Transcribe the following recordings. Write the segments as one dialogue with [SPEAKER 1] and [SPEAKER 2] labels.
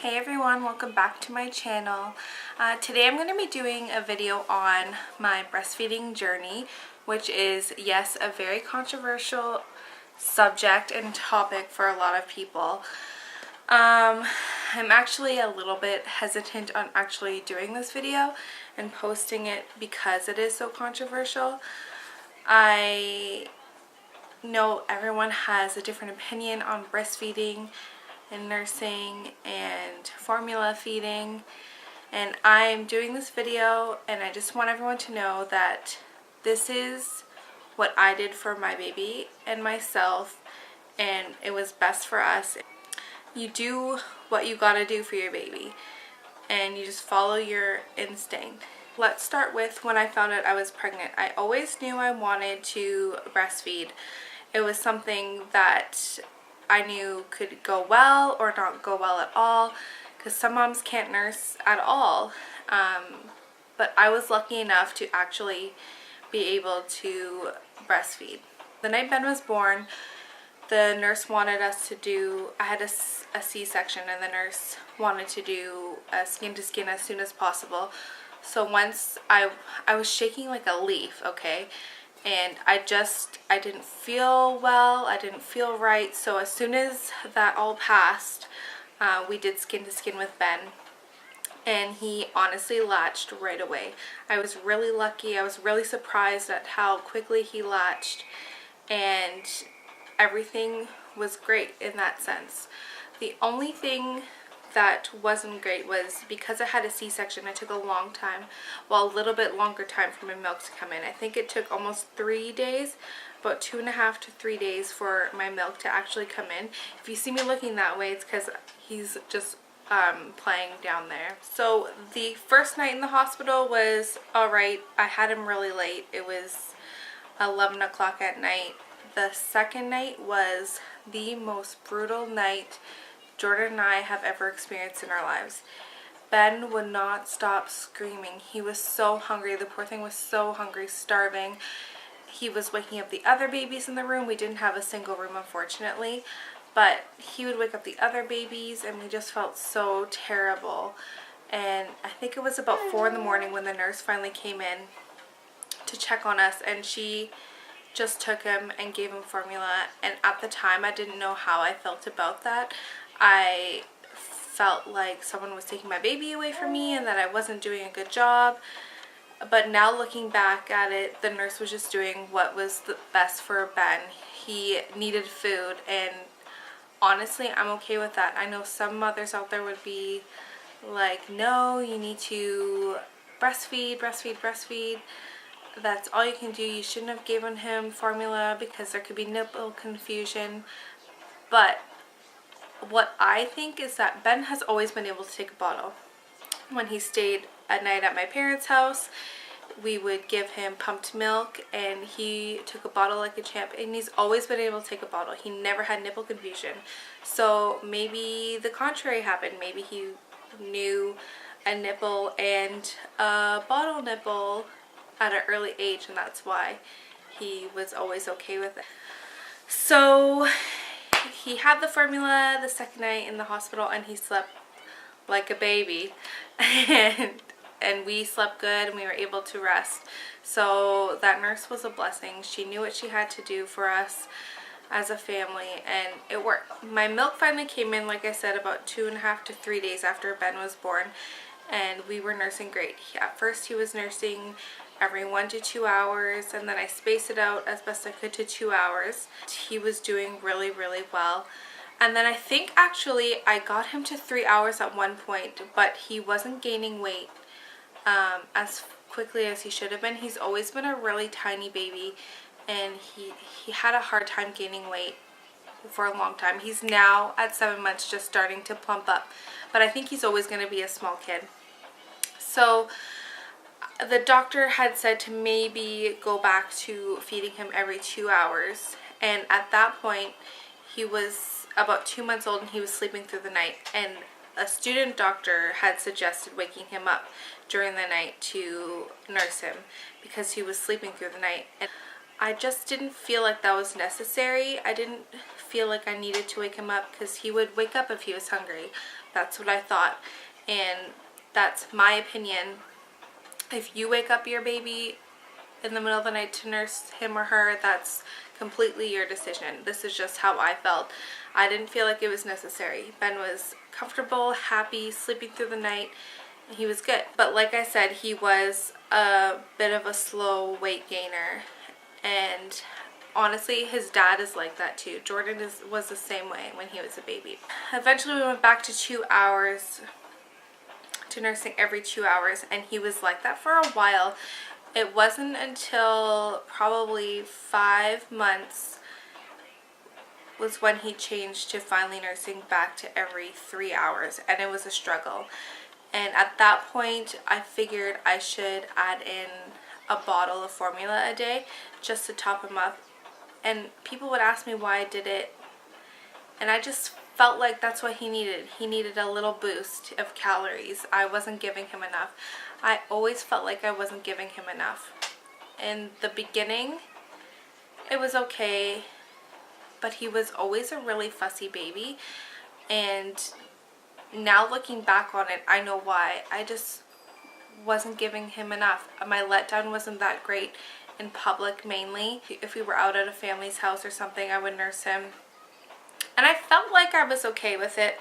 [SPEAKER 1] Hey everyone, welcome back to my channel. Today I'm going to be doing a video on my breastfeeding journey, which is, yes, a very controversial subject and topic for a lot of people. I'm actually a little bit hesitant on actually doing this video and posting it because it is so controversial. I know everyone has a different opinion on breastfeeding and nursing and formula feeding, and I'm doing this video and I just want everyone to know that this is what I did for my baby and myself, and it was best for us. You do what you gotta do for your baby and you just follow your instinct. Let's start with when I found out I was pregnant. I always knew I wanted to breastfeed. It was something that I knew could go well or not go well at all, because some moms can't nurse at all. But I was lucky enough to actually be able to breastfeed. The night Ben was born, the nurse wanted us to do, I had a C-section, and the nurse wanted to do a skin to skin as soon as possible. So once I was shaking like a leaf, okay? And I didn't feel well, I didn't feel right. So as soon as that all passed, we did skin to skin with Ben, and he honestly latched right away. I was really lucky. I was really surprised at how quickly he latched, and everything was great in that sense. The only thing that wasn't great was because I had a C-section, it took a long time, well, a little bit longer time for my milk to come in. I think it took almost 3 days, about 2.5 to 3 days for my milk to actually come in. If you see me looking that way, it's because he's just playing down there. So the first night in the hospital was alright. I had him really late. It was 11 o'clock at night. The second night was the most brutal night Jordan and I have ever experienced in our lives. Ben would not stop screaming. He was so hungry. The poor thing was so hungry, starving. He was waking up the other babies in the room. We didn't have a single room, unfortunately, but he would wake up the other babies, and we just felt so terrible. And I think it was about 4 in the morning when the nurse finally came in to check on us, and she just took him and gave him formula. And at the time, I didn't know how I felt about that. I felt like someone was taking my baby away from me and that I wasn't doing a good job. But now looking back at it, the nurse was just doing what was the best for Ben. He needed food, and honestly, I'm okay with that. I know some mothers out there would be like, no, you need to breastfeed, breastfeed, breastfeed. That's all you can do. You shouldn't have given him formula because there could be nipple confusion. But what I think is that Ben has always been able to take a bottle. When he stayed at night at my parents' house, we would give him pumped milk, and he took a bottle like a champ, and he's always been able to take a bottle. He never had nipple confusion. So maybe the contrary happened. Maybe he knew a nipple and a bottle nipple at an early age, and that's why he was always okay with it. So he had the formula the second night in the hospital, and he slept like a baby, and we slept good, and we were able to rest. So that nurse was a blessing. She knew what she had to do for us as a family, and it worked. My milk finally came in, like I said, about 2.5 to 3 days after Ben was born, and we were nursing great. At first he was nursing every 1 to 2 hours, and then I spaced it out as best I could to 2 hours. He was doing really, really well. And then I think actually I got him to 3 hours at one point, but he wasn't gaining weight as quickly as he should have been. He's always been a really tiny baby, and he had a hard time gaining weight for a long time. He's now at 7 months just starting to plump up, but I think he's always going to be a small kid. So the doctor had said to maybe go back to feeding him every 2 hours, and at that point he was about 2 months old and he was sleeping through the night, and a student doctor had suggested waking him up during the night to nurse him because he was sleeping through the night, and I just didn't feel like that was necessary. I didn't feel like I needed to wake him up because he would wake up if he was hungry. That's what I thought, and that's my opinion. If you wake up your baby in the middle of the night to nurse him or her, that's completely your decision. This is just how I felt. I didn't feel like it was necessary. Ben was comfortable, happy, sleeping through the night. He was good. But like I said, he was a bit of a slow weight gainer. And honestly, his dad is like that too. Jordan was the same way when he was a baby. Eventually we went back to 2 hours, to nursing every 2 hours, and he was like that for a while. It wasn't until probably 5 months was when he changed to finally nursing back to every 3 hours, and it was a struggle. And at that point, I figured I should add in a bottle of formula a day just to top him up. And people would ask me why I did it, and I just felt like that's what he needed. He needed a little boost of calories. I wasn't giving him enough. I always felt like I wasn't giving him enough. In the beginning, it was okay, but he was always a really fussy baby, and now looking back on it, I know why. I just wasn't giving him enough. My letdown wasn't that great in public mainly. If we were out at a family's house or something, I would nurse him. And I felt like I was okay with it.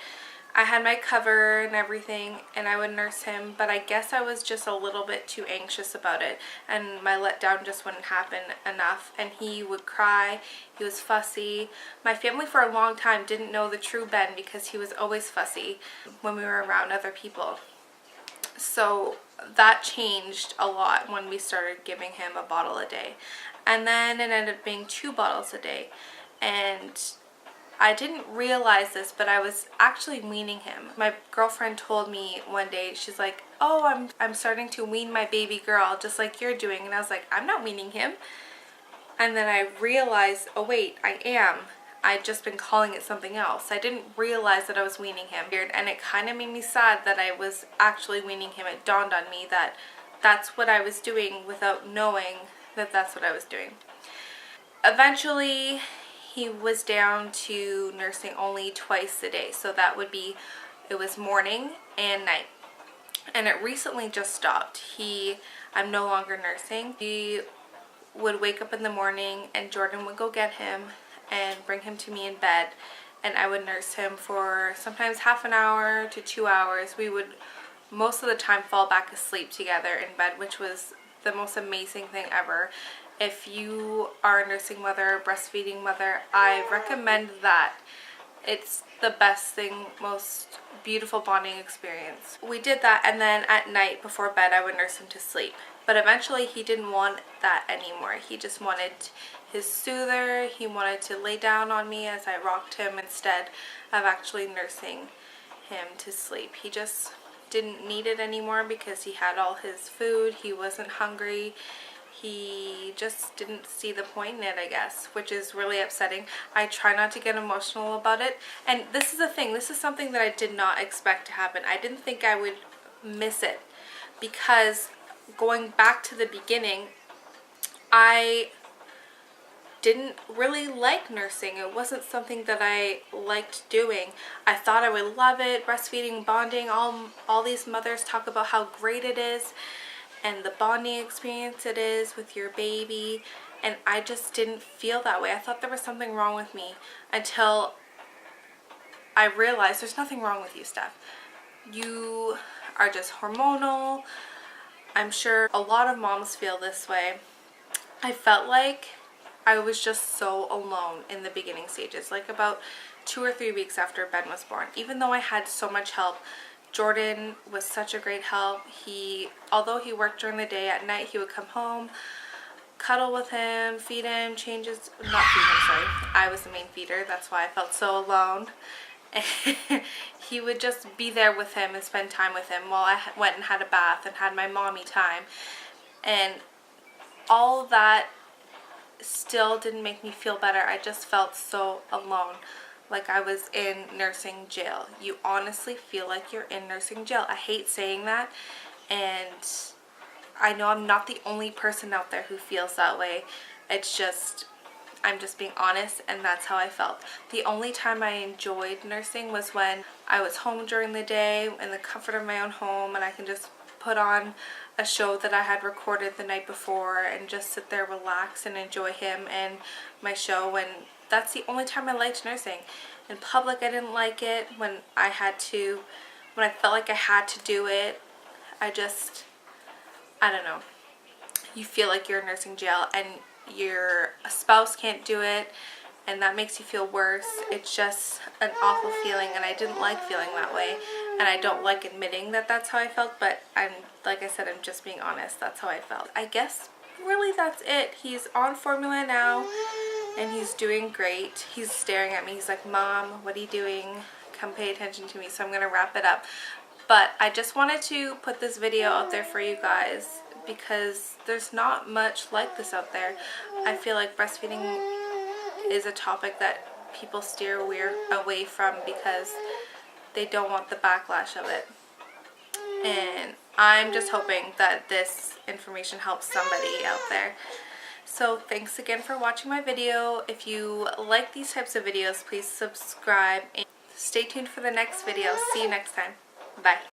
[SPEAKER 1] I had my cover and everything, and I would nurse him, but I guess I was just a little bit too anxious about it, and my letdown just wouldn't happen enough, and he would cry. He was fussy. My family for a long time didn't know the true Ben because he was always fussy when we were around other people. So that changed a lot when we started giving him a bottle a day, and then it ended up being 2 bottles a day. And I didn't realize this, but I was actually weaning him. My girlfriend told me one day, she's like, oh, I'm starting to wean my baby girl just like you're doing. And I was like, I'm not weaning him. And then I realized, oh wait, I am. I'd just been calling it something else. I didn't realize that I was weaning him. And it kind of made me sad that I was actually weaning him. It dawned on me that that's what I was doing without knowing that that's what I was doing. Eventually, he was down to nursing only twice a day. So that would be, it was morning and night. And it recently just stopped. I'm no longer nursing. He would wake up in the morning and Jordan would go get him and bring him to me in bed. And I would nurse him for sometimes half an hour to 2 hours. We would most of the time fall back asleep together in bed, which was the most amazing thing ever. If you are a nursing mother, breastfeeding mother, I recommend that. It's the best thing, most beautiful bonding experience. We did that, and then at night before bed I would nurse him to sleep. But eventually he didn't want that anymore. He just wanted his soother. He wanted to lay down on me as I rocked him instead of actually nursing him to sleep. He just didn't need it anymore because he had all his food. He wasn't hungry. He just didn't see the point in it, I guess, which is really upsetting. I try not to get emotional about it. And this is the thing. This is something that I did not expect to happen. I didn't think I would miss it because going back to the beginning, I didn't really like nursing. It wasn't something that I liked doing. I thought I would love it, breastfeeding, bonding, all these mothers talk about how great it is and the bonding experience it is with your baby, and I just didn't feel that way. I thought there was something wrong with me until I realized there's nothing wrong with you, Steph. You are just hormonal. I'm sure a lot of moms feel this way. I felt like I was just so alone in the beginning stages, like about 2 or 3 weeks after Ben was born. Even though I had so much help, Jordan was such a great help. Although he worked during the day, at night he would come home, cuddle with him, feed him, not feed him, sorry. I was the main feeder, that's why I felt so alone. He would just be there with him and spend time with him while I went and had a bath and had my mommy time. And all that still didn't make me feel better. I just felt so alone, like I was in nursing jail. You honestly feel like you're in nursing jail. I hate saying that, and I know I'm not the only person out there who feels that way. It's just, I'm just being honest, and that's how I felt. The only time I enjoyed nursing was when I was home during the day in the comfort of my own home, and I can just put on a show that I had recorded the night before and just sit there, relax, and enjoy him and my show. And that's the only time I liked nursing. In public, I didn't like it. When I felt like I had to do it, I don't know. You feel like you're in nursing jail and your spouse can't do it, and that makes you feel worse. It's just an awful feeling, and I didn't like feeling that way, and I don't like admitting that that's how I felt, but like I said, I'm just being honest. That's how I felt. I guess really that's it. He's on formula now, and he's doing great. He's staring at me. He's like, "Mom, what are you doing? Come pay attention to me." So I'm going to wrap it up. But I just wanted to put this video out there for you guys because there's not much like this out there. I feel like breastfeeding is a topic that people steer away from because they don't want the backlash of it. And I'm just hoping that this information helps somebody out there. So thanks again for watching my video. If you like these types of videos, please subscribe and stay tuned for the next video. See you next time. Bye.